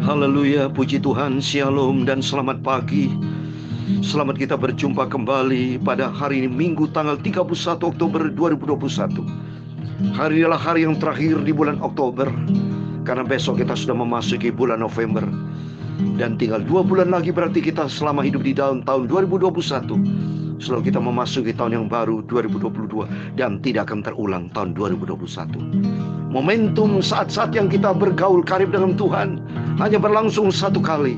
Haleluya, puji Tuhan, shalom dan selamat pagi. Selamat kita berjumpa kembali pada hari ini, Minggu tanggal 31 Oktober 2021. Hari ini adalah hari yang terakhir di bulan Oktober, karena besok kita sudah memasuki bulan November. Dan tinggal 2 bulan lagi berarti kita selama hidup di tahun 2021. Selalu kita memasuki tahun yang baru 2022 dan tidak akan terulang tahun 2021. Momentum saat-saat yang kita bergaul karib dengan Tuhan hanya berlangsung satu kali,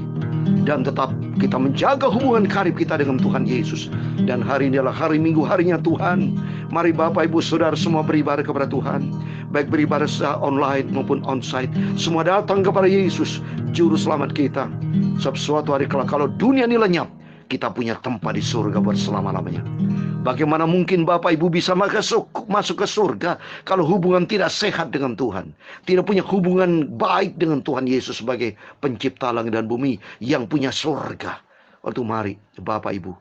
dan tetap kita menjaga hubungan karib kita dengan Tuhan Yesus. Dan hari ini adalah hari Minggu, harinya Tuhan. Mari Bapak Ibu Saudara semua beribadah kepada Tuhan, baik beribadah secara online maupun onsite. Semua datang kepada Yesus, Juru Selamat kita. Sebab suatu hari kelak kalau dunia ini lenyap, kita punya tempat di surga buat selama-lamanya. Bagaimana mungkin Bapak Ibu bisa masuk ke surga kalau hubungan tidak sehat dengan Tuhan, tidak punya hubungan baik dengan Tuhan Yesus sebagai pencipta langit dan bumi yang punya surga. Waktu mari Bapak Ibu,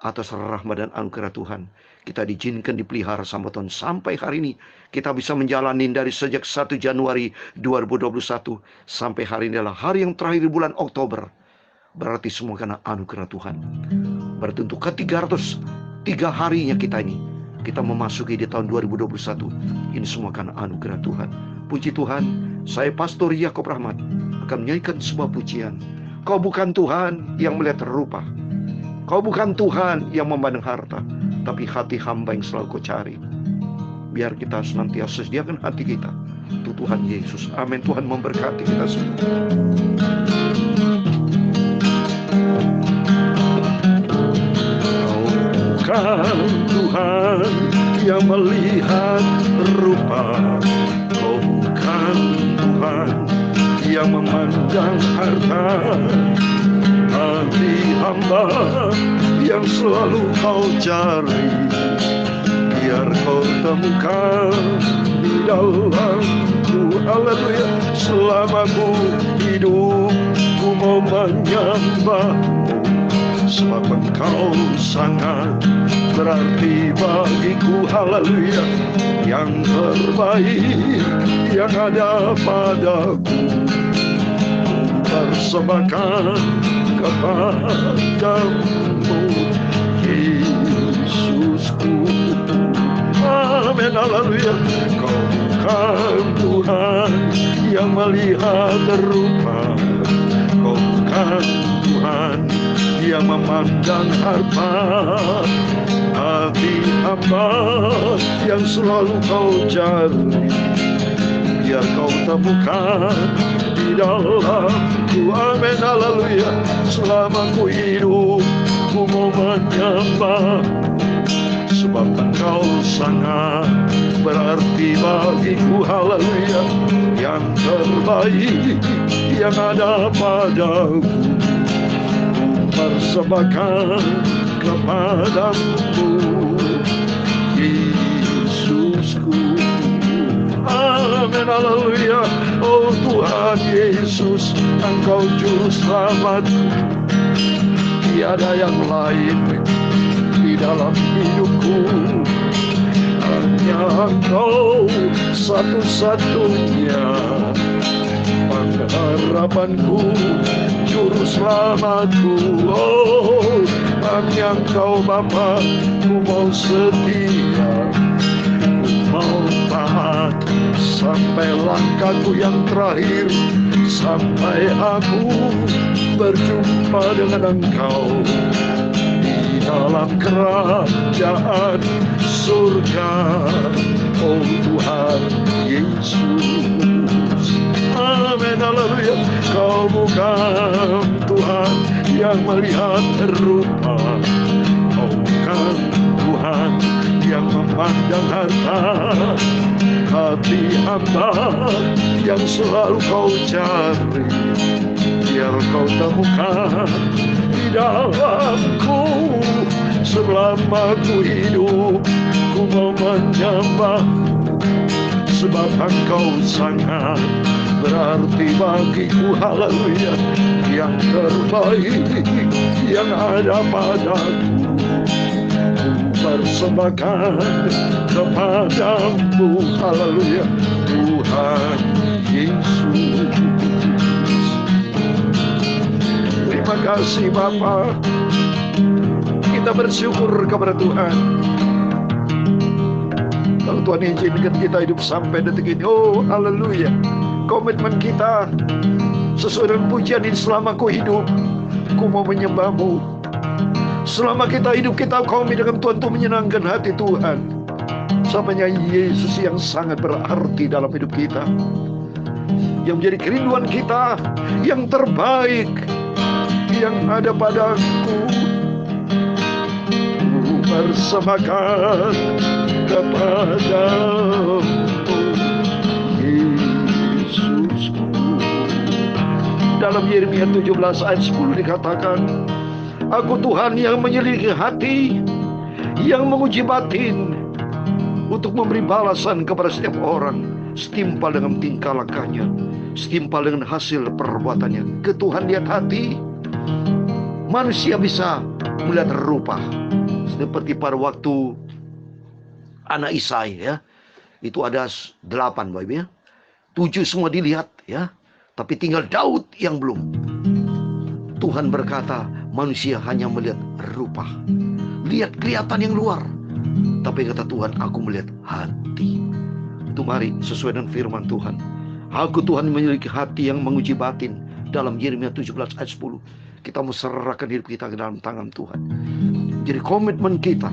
atas rahmat dan anugerah Tuhan, kita diizinkan dipelihara sampai hari ini. Kita bisa menjalani dari sejak 1 Januari 2021 sampai hari ini adalah hari yang terakhir di bulan Oktober. Berarti semua karena anugerah Tuhan. Berarti untuk ke-303 harinya kita memasuki di tahun 2021. Ini semua karena anugerah Tuhan. Puji Tuhan, saya Pastor Yakob Rahmat akan menyanyikan sebuah pujian. Kau bukan Tuhan yang melihat rupa, Kau bukan Tuhan yang memandang harta, tapi hati hamba yang selalu Kau cari. Biar kita senantiasa sediakan hati kita untuk Tuhan Yesus. Amin. Tuhan memberkati kita semua. Bukan Tuhan yang melihat rupa, Kau bukan Tuhan yang memandang harta, hati hamba yang selalu Kau cari. Biar Kau temukan di dalamku, haleluya. Selama ku hidup, ku mau menyembah-Mu, sebab Engkau sangat berarti bagiku, haleluya. Yang terbaik yang ada padaku, ku persembahkan kepadamu, Yesusku. Amin, haleluya. Kau bukan Tuhan yang melihat rupa, Kau bukan Tuhan yang memandang harta, hati hamba yang selalu Kau cari. Biar Kau temukan di dalamku, amin, haleluya. Selama ku hidup, ku mau menyembah, sebab Engkau sangat berarti bagiku, haleluya. Yang terbaik yang ada padaku, persembahkan kepadamu, Yesusku. Amin, haleluya. Oh Tuhan Yesus, Engkau juru selamatku. Tiada yang lain di dalam hidupku, hanya Engkau satu-satunya pengharapanku, juru selamatku. Oh, hanya Engkau Bapa, ku mau setia, ku mau taat sampai langkahku yang terakhir, sampai aku berjumpa dengan Engkau di dalam kerajaan surga. Oh Tuhan Yesus, amin, haleluya. Kau bukan Tuhan yang melihat rupa, Kau bukan Tuhan yang memandang harta, hati hamba yang selalu Kau cari. Biar Kau temukan di dalamku, selama ku hidup, ku mau menyembah-Mu, sebab Engkau sangat berarti bagiku, haleluya. Yang terbaik yang ada padaku, ku persembahkan kepadamu, haleluya, Tuhan Yesus. kasih Bapa. Kita bersyukur kepada Tuhan. Kalau Tuhan izinkan kita hidup sampai detik ini, oh haleluya. Komitmen kita sesuai dengan pujian ini, selama ku hidup, ku mau menyembah-Mu. Selama kita hidup, kita komit dengan Tuhan untuk menyenangkan hati Tuhan. Samanya Yesus yang sangat berarti dalam hidup kita, yang menjadi kerinduan kita, yang terbaik yang ada padaku. Ku persembahkan kepadamu, Yesusku. Dalam Yeremia 17 ayat 10 dikatakan, Aku Tuhan yang menyelidiki hati, yang menguji batin, untuk memberi balasan kepada setiap orang setimpal dengan tingkah lakunya, setimpal dengan hasil perbuatannya. Ke Tuhan lihat hati. Manusia bisa melihat rupa, seperti pada waktu anak Isai, ya. Itu ada 8 Bapak ya. 7 semua dilihat, ya. Tapi tinggal Daud yang belum. Tuhan berkata, manusia hanya melihat rupa, lihat kelihatan yang luar. Tapi kata Tuhan, aku melihat hati. Itu mari sesuai dengan firman Tuhan. Aku Tuhan memiliki hati yang menguji batin. Dalam Yeremia 17 ayat 10. Kita mau serahkan hidup kita ke dalam tangan Tuhan. Jadi komitmen kita,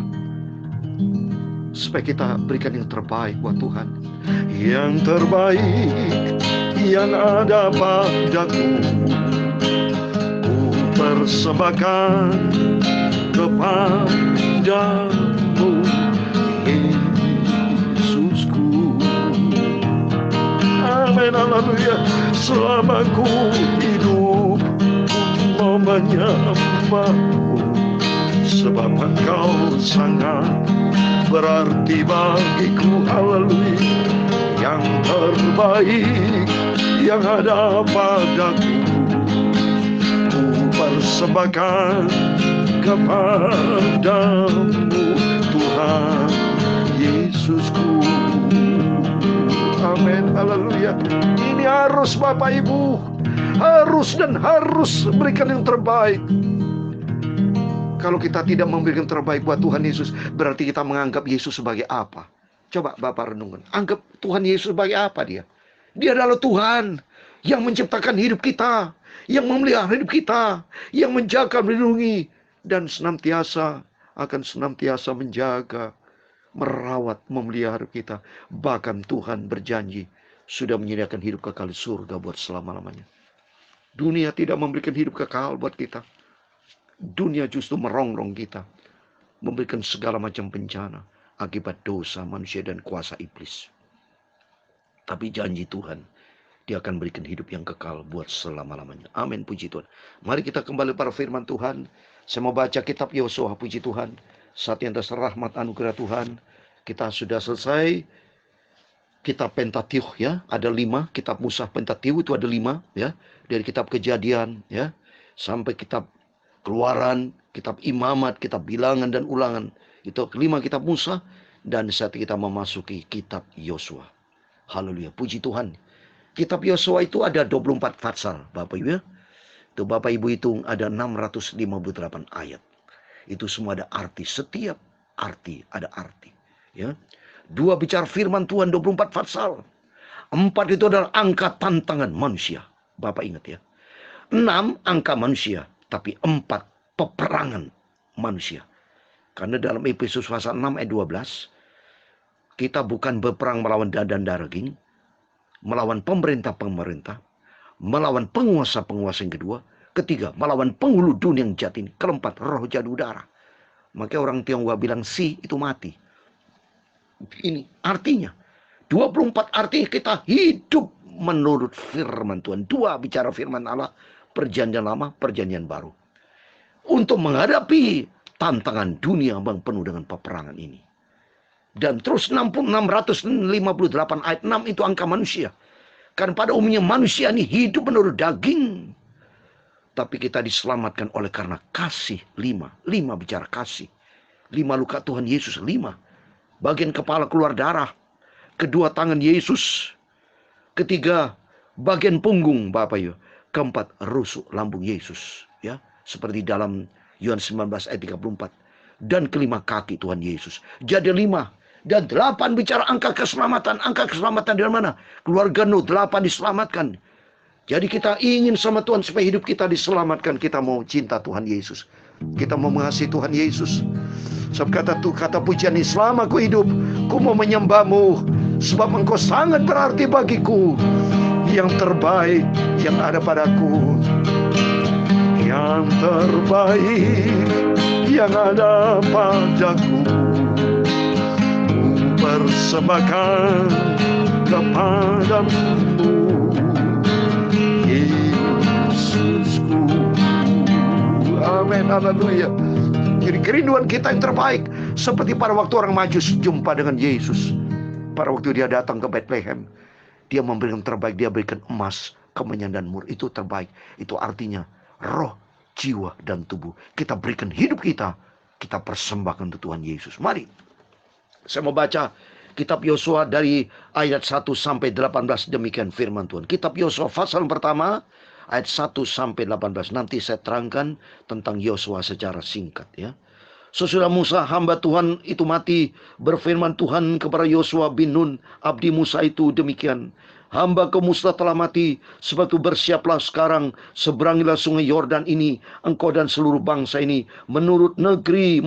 supaya kita berikan yang terbaik buat Tuhan. Yang terbaik yang ada padaku, ku persembahkan kepadamu, Yesusku. Amin, haleluya. Selama ku hidup, ku mau menyembahmu, sebab Engkau sangat berarti bagiku. Haleluya. Yang terbaik yang ada padaku, ku persembahkan kepadamu, Tuhan Yesusku. Amin, haleluya. Ini harus Bapak Ibu, harus dan harus berikan yang terbaik. Kalau kita tidak memberikan terbaik buat Tuhan Yesus, berarti kita menganggap Yesus sebagai apa? Coba Bapak renungkan. Anggap Tuhan Yesus sebagai apa dia? Dia adalah Tuhan yang menciptakan hidup kita, yang memelihara hidup kita, yang menjaga, melindungi, dan akan senantiasa menjaga, merawat, memelihara kita. Bahkan Tuhan berjanji sudah menyediakan hidup kekal di surga buat selama-lamanya. Dunia tidak memberikan hidup kekal buat kita. Dunia justru merongrong kita, memberikan segala macam bencana akibat dosa manusia dan kuasa iblis. Tapi janji Tuhan, Dia akan berikan hidup yang kekal buat selama-lamanya. Amin, puji Tuhan. Mari kita kembali pada firman Tuhan. Saya mau baca kitab Yosua, puji Tuhan. Saat yang atas rahmat anugerah Tuhan, kita sudah selesai kitab Pentateuch, ya. Ada 5 kitab Musa Pentateuch, itu ada 5, ya. Dari kitab Kejadian, ya, sampai kitab Keluaran, kitab Imamat, kitab Bilangan dan Ulangan. Itu 5 kitab Musa. Dan saat kita memasuki kitab Yosua. Haleluya, puji Tuhan. Kitab Yosua itu ada 24 pasal, Bapak Ibu, ya. Itu Bapak Ibu hitung ada 658 ayat. Itu semua ada arti, setiap arti ada arti, ya. 2 bicara firman Tuhan, 24 pasal. 4 itu adalah angka tantangan manusia. Bapak ingat, ya. 6 angka manusia, tapi 4 peperangan manusia. Karena dalam Efesus pasal 6 ayat 12, kita bukan berperang melawan dan daging, melawan pemerintah-pemerintah, melawan penguasa-penguasa yang kedua, ketiga, melawan penghulu dunia yang jahat ini, keempat, roh jahat udara. Makanya orang Tionghoa bilang si itu mati. Ini artinya 24 artinya kita hidup menurut firman Tuhan. 2 bicara firman Allah, perjanjian lama, perjanjian baru. Untuk menghadapi tantangan dunia yang penuh dengan peperangan ini. Dan terus 658 ayat 6 itu angka manusia. Karena pada umumnya manusia ini hidup menurut daging. Tapi kita diselamatkan oleh karena kasih. 5 bicara kasih. 5 luka Tuhan Yesus. 5 bagian kepala keluar darah. Kedua tangan Yesus. Ketiga bagian punggung Bapak Ibu. Keempat rusuk lambung Yesus, ya. seperti dalam Yohanes 19 ayat 34. Dan kelima kaki Tuhan Yesus. Jadi 5 dan 8 bicara angka keselamatan. Angka keselamatan dari mana? Keluarga Nuh 8 diselamatkan. Jadi kita ingin sama Tuhan supaya hidup kita diselamatkan. Kita mau cinta Tuhan Yesus. Kita mau mengasihi Tuhan Yesus. Sebab kata pujian ini, selama aku hidup, ku mau menyembahmu. Sebab engkau sangat berarti bagiku. Yang terbaik yang ada padaku. Yang terbaik yang ada padaku, ku persembahkan kepadamu, Yesusku. Amin, haleluya. Jadi kerinduan kita yang terbaik, seperti pada waktu orang Majus jumpa dengan Yesus. Pada waktu dia datang ke Bethlehem, dia memberikan terbaik. Dia berikan emas, kemenyan dan mur. Itu terbaik. Itu artinya roh, jiwa, dan tubuh. Kita berikan hidup kita. Kita persembahkan untuk Tuhan Yesus. Mari. Saya mau baca kitab Yosua dari ayat 1 sampai 18. Demikian firman Tuhan. Kitab Yosua pasal pertama ayat 1 sampai 18. Nanti saya terangkan tentang Yosua secara singkat ya. Sesudah Musa hamba Tuhan itu mati, berfirman Tuhan kepada Yosua bin Nun, abdi Musa itu demikian. Hamba Musa telah mati, sebab itu bersiaplah sekarang, seberangilah sungai Yordan ini, engkau dan seluruh bangsa ini, menuju negeri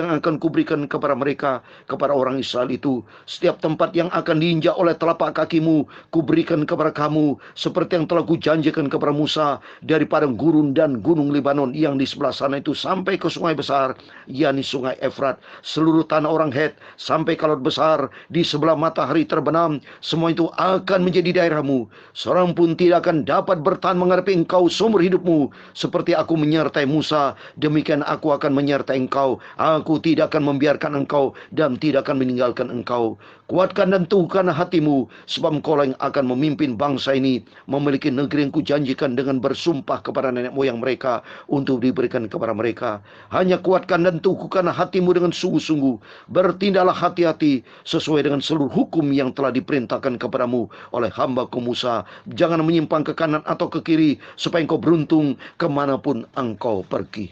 yang akan kuberikan kepada mereka, kepada orang Israel itu. Setiap tempat yang akan diinjak oleh telapak kakimu, kuberikan kepada kamu, seperti yang telah kujanjikan kepada Musa, dari padang gurun dan gunung Libanon yang di sebelah sana itu, sampai ke sungai besar, yakni sungai Efrat, seluruh tanah orang Het, sampai ke laut besar, di sebelah matahari terbenam, semua itu akan menjadi daerahmu. Seorang pun tidak akan dapat bertahan menghadapi engkau seumur hidupmu. Seperti aku menyertai Musa, demikian aku akan menyertai engkau. Aku tidak akan membiarkan engkau dan tidak akan meninggalkan engkau. Kuatkan dan teguhkan hatimu, sebab engkau yang akan memimpin bangsa ini memiliki negeri yang kujanjikan dengan bersumpah kepada nenek moyang mereka untuk diberikan kepada mereka. Hanya kuatkan dan teguhkan hatimu dengan sungguh-sungguh. Bertindaklah hati-hati sesuai dengan seluruh hukum yang telah diperintahkan kepadamu oleh hamba-Ku Musa. Jangan menyimpang ke kanan atau ke kiri, supaya engkau beruntung kemanapun engkau pergi.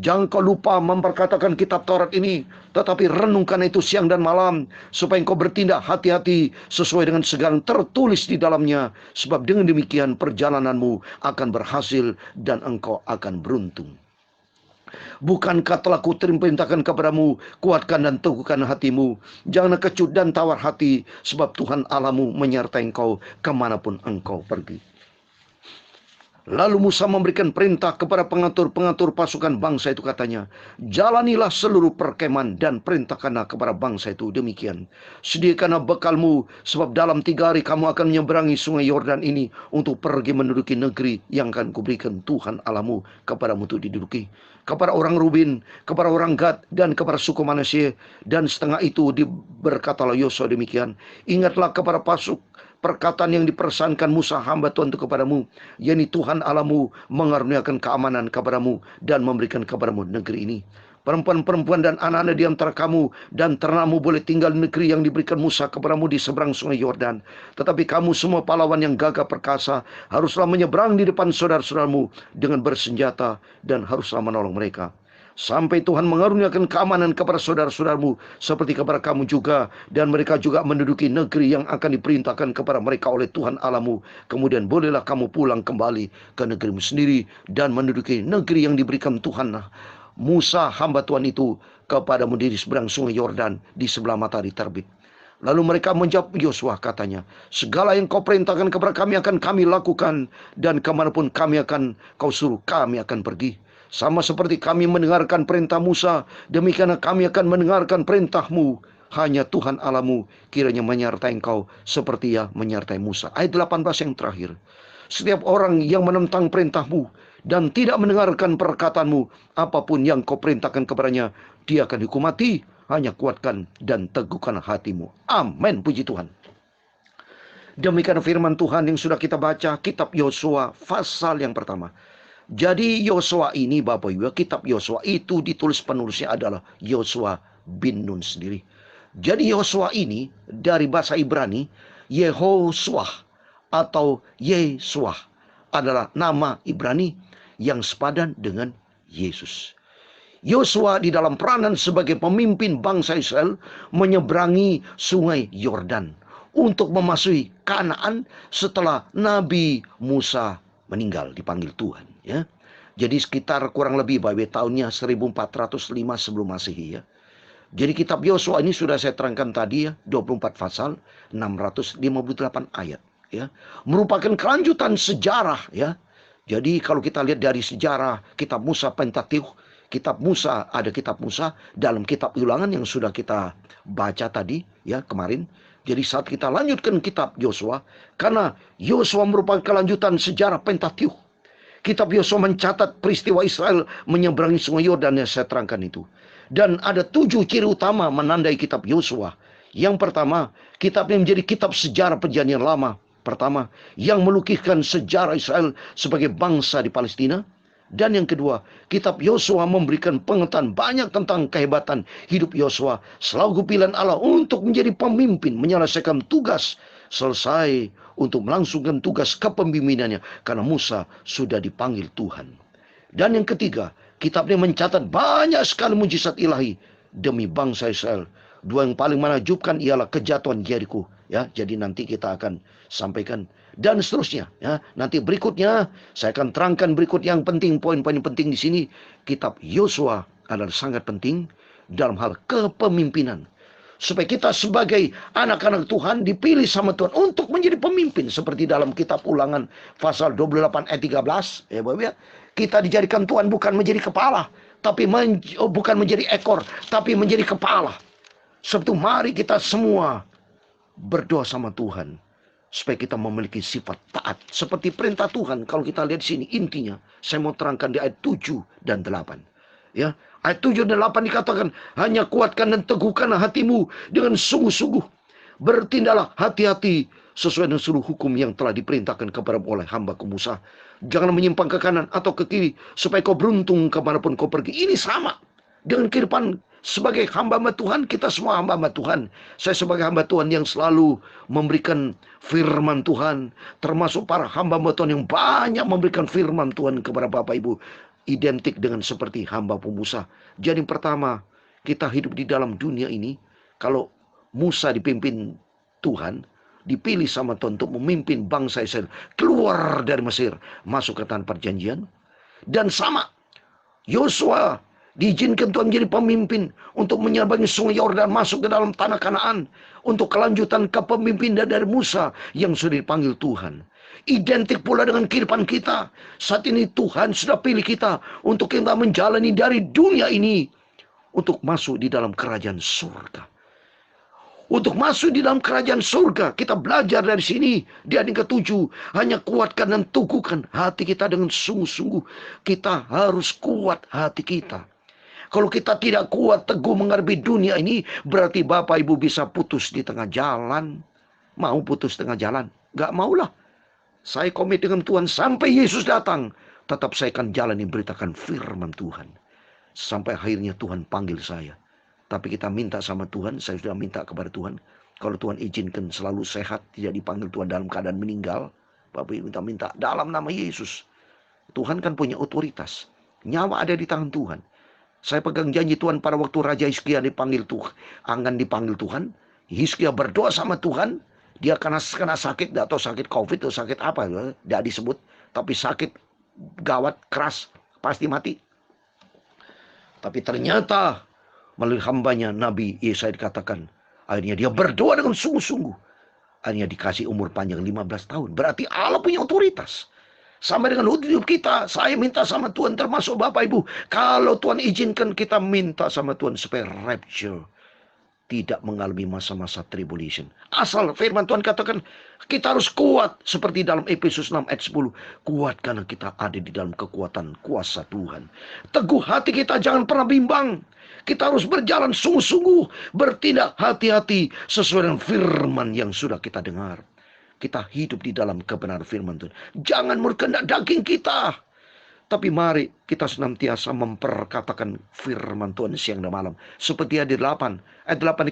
Jangan kau lupa memperkatakan kitab Taurat ini, tetapi renungkan itu siang dan malam, supaya engkau bertindak hati-hati sesuai dengan segala yang tertulis di dalamnya. Sebab dengan demikian perjalananmu akan berhasil dan engkau akan beruntung. Bukankah telah kuperintahkan kepadamu, kuatkan dan teguhkan hatimu. Jangan kecut dan tawar hati, sebab Tuhan Allahmu menyertai engkau kemanapun engkau pergi. Lalu Musa memberikan perintah kepada pengatur-pengatur pasukan bangsa itu, katanya, jalanilah seluruh perkemahan dan perintahkanlah kepada bangsa itu demikian. Sediakanlah bekalmu, sebab dalam 3 hari kamu akan menyeberangi sungai Yordan ini untuk pergi menduduki negeri yang akan kuberikan Tuhan Allahmu kepadamu untuk diduduki. Kepada orang Ruben, kepada orang Gad, dan kepada suku Manasye. Dan setengah itu berkatalah Yosua demikian, ingatlah kepada perkataan yang dipersankan Musa hamba Tuhan itu kepadamu, yakni Tuhan Allahmu mengaruniakan keamanan kepadamu dan memberikan kepadamu negeri ini. Perempuan-perempuan dan anak-anak di antara kamu dan ternakmu boleh tinggal di negeri yang diberikan Musa kepadamu di seberang sungai Yordan. Tetapi kamu semua pahlawan yang gagah perkasa haruslah menyeberang di depan saudara-saudaramu dengan bersenjata dan haruslah menolong mereka. Sampai Tuhan mengaruniakan keamanan kepada saudara-saudaramu seperti kepada kamu juga, dan mereka juga menduduki negeri yang akan diperintahkan kepada mereka oleh Tuhan Allahmu. Kemudian bolehlah kamu pulang kembali ke negerimu sendiri dan menduduki negeri yang diberikan Tuhan Musa hamba Tuhan itu kepadamu di seberang sungai Yordan di sebelah matahari terbit. Lalu mereka menjawab Yosua, katanya, segala yang kau perintahkan kepada kami akan kami lakukan, dan kemanapun kau suruh kami akan pergi. Sama seperti kami mendengarkan perintah Musa, demikianlah kami akan mendengarkan perintahmu. Hanya Tuhan Allahmu kiranya menyertai engkau seperti ia menyertai Musa. Ayat 18 yang terakhir. Setiap orang yang menentang perintahmu dan tidak mendengarkan perkataanmu, apapun yang kau perintahkan kepadanya, dia akan dihukum mati. Hanya kuatkan dan teguhkan hatimu. Amin, puji Tuhan. Demikian firman Tuhan yang sudah kita baca, kitab Yosua pasal yang pertama. Jadi Yosua ini, Bapak Ibu, kitab Yosua itu ditulis penulisnya adalah Yosua bin Nun sendiri. Jadi Yosua ini dari bahasa Ibrani, Yehoshua atau Yesua adalah nama Ibrani yang sepadan dengan Yesus. Yosua di dalam peranan sebagai pemimpin bangsa Israel menyeberangi sungai Yordan untuk memasuki Kanaan setelah Nabi Musa meninggal, dipanggil Tuhan, ya. Jadi sekitar kurang lebih tahunnya 1405 sebelum Masehi, ya. Jadi kitab Yosua ini sudah saya terangkan tadi, ya, 24 pasal, 658 ayat, ya. Merupakan kelanjutan sejarah, ya. Jadi kalau kita lihat dari sejarah kitab Musa, Pentateuch, kitab Musa, ada kitab Musa dalam kitab Ulangan yang sudah kita baca tadi, ya, kemarin. Jadi saat kita lanjutkan kitab Yosua, karena Yosua merupakan kelanjutan sejarah Pentateuch. Kitab Yosua mencatat peristiwa Israel menyeberangi sungai Yordan yang saya terangkan itu. Dan ada 7 ciri utama menandai kitab Yosua. Yang pertama, kitab ini menjadi kitab sejarah perjanjian lama. Pertama, yang melukiskan sejarah Israel sebagai bangsa di Palestina. Dan yang kedua, kitab Yosua memberikan pengetahuan banyak tentang kehebatan hidup Yosua selaku pilihan Allah untuk menjadi pemimpin, menyelesaikan tugas, selesai untuk melangsungkan tugas kepemimpinannya karena Musa sudah dipanggil Tuhan. Dan yang ketiga, kitab ini mencatat banyak sekali mujizat ilahi demi bangsa Israel. 2 yang paling menakjubkan ialah kejatuhan Yeriko, ya. Jadi nanti kita akan sampaikan dan seterusnya, ya. Nanti berikutnya saya akan terangkan berikut yang penting, poin-poin penting di sini. Kitab Yosua adalah sangat penting dalam hal kepemimpinan. Supaya kita sebagai anak-anak Tuhan dipilih sama Tuhan untuk menjadi pemimpin. Seperti dalam kitab Ulangan pasal 28 ayat 13. Ya, Bapak, ya. Kita dijadikan Tuhan bukan menjadi kepala, tapi bukan menjadi ekor, tapi menjadi kepala. Sebab itu mari kita semua berdoa sama Tuhan supaya kita memiliki sifat taat seperti perintah Tuhan. Kalau kita lihat di sini intinya, saya mau terangkan di ayat 7 dan 8. Ya, ayat 7 dan 8 dikatakan, hanya kuatkan dan teguhkanlah hatimu dengan sungguh-sungguh. Bertindaklah hati-hati sesuai dengan seluruh hukum yang telah diperintahkan kepada oleh hamba Musa. Jangan menyimpang ke kanan atau ke kiri, supaya kau beruntung kemanapun kau pergi. Ini sama dengan kehidupan sebagai hamba-hamba Tuhan. Kita semua hamba-hamba Tuhan. Saya sebagai hamba Tuhan yang selalu memberikan firman Tuhan, termasuk para hamba-hamba Tuhan yang banyak memberikan firman Tuhan kepada Bapak Ibu, identik dengan seperti hamba Musa. Jadi pertama, kita hidup di dalam dunia ini. Kalau Musa dipimpin Tuhan, dipilih sama Tuhan untuk memimpin bangsa Israel keluar dari Mesir, masuk ke tanah perjanjian. Dan sama, Yosua diizinkan Tuhan menjadi pemimpin untuk menyeberangi sungai Yordan, masuk ke dalam tanah Kanaan, untuk kelanjutan kepemimpinan dari Musa yang sudah dipanggil Tuhan. Identik pula dengan kehidupan kita. Saat ini Tuhan sudah pilih kita untuk kita menjalani dari dunia ini untuk masuk di dalam kerajaan surga. Untuk masuk di dalam kerajaan surga, kita belajar dari sini. Di ayat ke-7, hanya kuatkan dan teguhkan hati kita dengan sungguh-sungguh. Kita harus kuat hati kita. Kalau kita tidak kuat, teguh menghadapi dunia ini, berarti Bapak Ibu bisa putus di tengah jalan. Mau putus tengah jalan? Gak maulah. Saya komit dengan Tuhan sampai Yesus datang. Tetap saya akan jalani beritakan firman Tuhan. Sampai akhirnya Tuhan panggil saya. Tapi kita minta sama Tuhan, saya sudah minta kepada Tuhan. Kalau Tuhan izinkan selalu sehat, tidak dipanggil Tuhan dalam keadaan meninggal. Bapak Ibu minta dalam nama Yesus. Tuhan kan punya otoritas. Nyawa ada di tangan Tuhan. Saya pegang janji Tuhan pada waktu Raja Hizkia dipanggil Tuhan. Akan dipanggil Tuhan. Hizkia berdoa sama Tuhan. Dia kena sakit, atau sakit COVID, atau sakit apa. Tidak disebut. Tapi sakit gawat, keras, pasti mati. Tapi ternyata melalui hambanya Nabi Yesaya dikatakan, akhirnya dia berdoa dengan sungguh-sungguh. Akhirnya dikasih umur panjang 15 tahun. Berarti Allah punya otoritas. Sama dengan hidup kita, saya minta sama Tuhan, termasuk Bapak Ibu. Kalau Tuhan izinkan, kita minta sama Tuhan supaya rapture. Tidak mengalami masa-masa tribulation. Asal firman Tuhan katakan, kita harus kuat. Seperti dalam Efesus 6 ayat 10. Kuat karena kita ada di dalam kekuatan kuasa Tuhan. Teguh hati kita, jangan pernah bimbang. Kita harus berjalan sungguh-sungguh, bertindak hati-hati sesuai dengan firman yang sudah kita dengar. Kita hidup di dalam kebenaran firman Tuhan. Jangan berkehendak daging kita. Tapi mari kita senantiasa memperkatakan firman Tuhan siang dan malam. Seperti ayat 8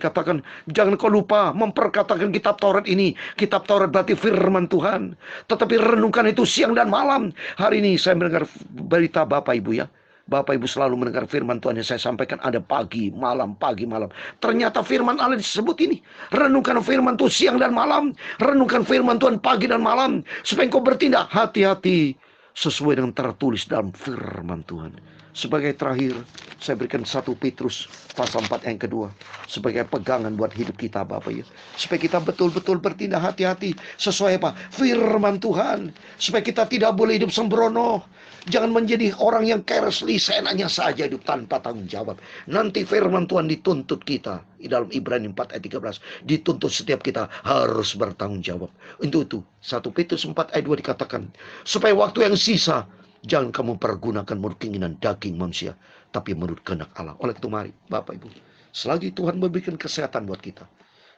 dikatakan, jangan kau lupa memperkatakan kitab Taurat ini. Kitab Taurat berarti firman Tuhan. Tetapi renungkan itu siang dan malam. Hari ini saya mendengar berita Bapak Ibu ya. Bapak Ibu selalu mendengar firman Tuhan yang saya sampaikan ada pagi, malam, pagi, malam. Ternyata firman Allah disebut ini. Renungkan firman Tuhan siang dan malam. Renungkan firman Tuhan pagi dan malam. Supaya engkau bertindak hati-hati sesuai dengan tertulis dalam firman Tuhan. Sebagai terakhir, saya berikan 1 Petrus pasal 4 yang kedua. Sebagai pegangan buat hidup kita Bapak ya. Supaya kita betul-betul bertindak hati-hati. Sesuai apa? Firman Tuhan. Supaya kita tidak boleh hidup sembrono. Jangan menjadi orang yang carelessly, seenaknya saja hidup tanpa tanggung jawab. Nanti firman Tuhan dituntut kita. Di dalam Ibrani 4 ayat 13. Dituntut setiap kita harus bertanggung jawab. Untuk itu 1 Petrus 4 ayat 2 dikatakan. Supaya waktu yang sisa, jangan kamu pergunakan menurut keinginan daging manusia, tapi menurut kehendak Allah. Oleh itu mari Bapak Ibu, selagi Tuhan memberikan kesehatan buat kita,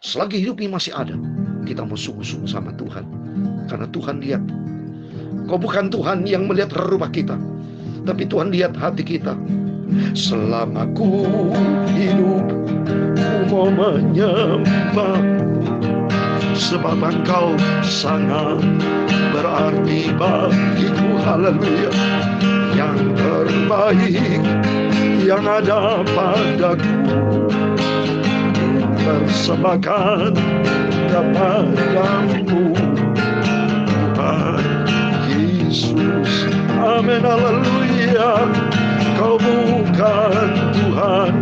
selagi hidup ini masih ada, kita mau sungguh-sungguh sama Tuhan. Karena Tuhan lihat, kau bukan Tuhan yang melihat rupa kita, tapi Tuhan lihat hati kita. Selama ku hidup, ku mau menyembah, sebab Engkau sangat berarti bagiku. Haleluya. Yang terbaik yang ada padaku, persembahkan kepadamu Tuhan Yesus. Amin. Haleluya. Kau bukan Tuhan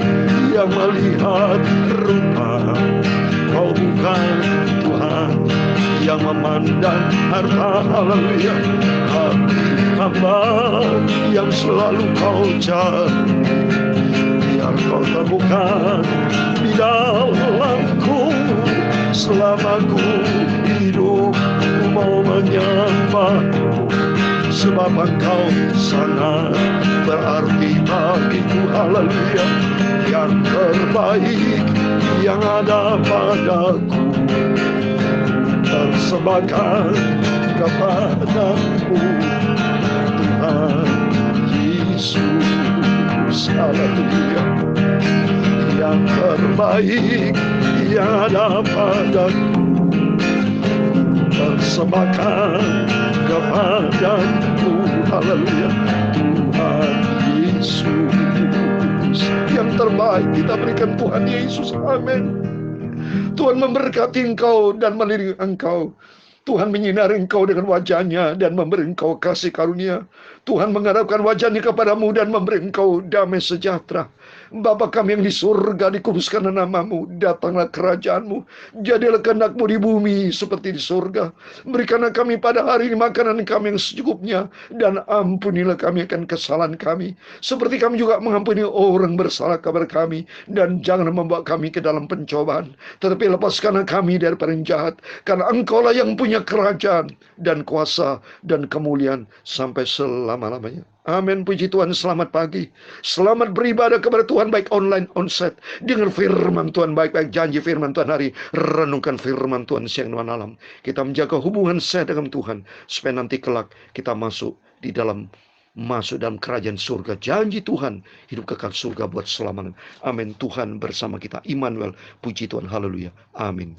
yang melihat rupa, kau bukan Tuhan yang memandang harta. Haleluya. Hamba yang selalu kau cari, biar kau temukan di dalamku. Selama ku hidup, ku mau menyembahmu, sebab Engkau sangat berarti bagiku. Haleluya. Yang terbaik yang ada padaku, persembahkan kepadamu Tuhan Yesus. Haleluya. Yang terbaik yang ada padaku, persembahkan kepadamu. Haleluya. Tuhan Yesus. Yang terbaik kita berikan Tuhan Yesus. Amin. Tuhan memberkati engkau dan melindungi engkau. Tuhan menyinari engkau dengan wajah-Nya dan memberi engkau kasih karunia. Tuhan menghadapkan wajah-Nya kepadamu dan memberi engkau damai sejahtera. Bapa kami yang di surga, dikuduskanlah namamu, datanglah kerajaan-Mu, jadilah kehendak-Mu di bumi seperti di surga. Berikanlah kami pada hari ini makanan kami yang secukupnya, dan ampunilah kami akan kesalahan kami, seperti kami juga mengampuni orang bersalah kepada kami. Dan jangan membawa kami ke dalam pencobaan, tetapi lepaskanlah kami daripada yang jahat, karena Engkaulah yang punya kerajaan dan kuasa dan kemuliaan sampai selama-lamanya. Amin. Puji Tuhan. Selamat pagi. Selamat beribadah kepada Tuhan, baik online, onsite. Dengar firman Tuhan, baik-baik janji firman Tuhan hari. Renungkan firman Tuhan siang dan malam. Kita menjaga hubungan saya dengan Tuhan, supaya nanti kelak kita masuk dalam kerajaan surga. Janji Tuhan, hidup kekal surga buat selamanya. Amin. Tuhan bersama kita. Immanuel. Puji Tuhan. Haleluya. Amin.